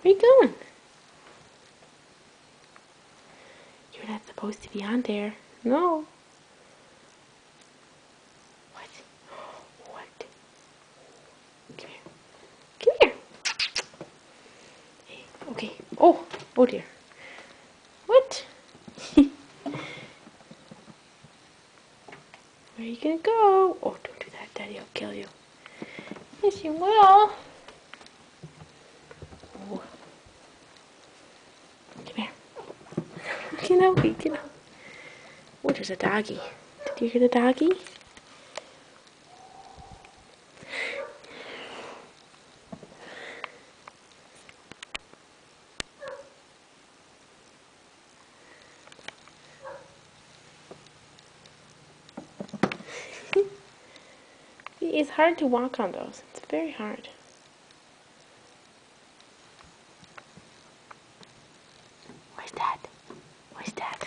Where you going? You're not supposed to be on there. No. What? What? Come here. Come here. Hey, okay. Oh, oh dear. What? Where are you gonna go? Oh, don't do that. Daddy will kill you. Yes, you will. Oh. Come here. Get out, get out. Oh, there's a doggy. Did you hear the doggy? It's hard to walk on those. It's very hard. Where's Dad? Where's Dad?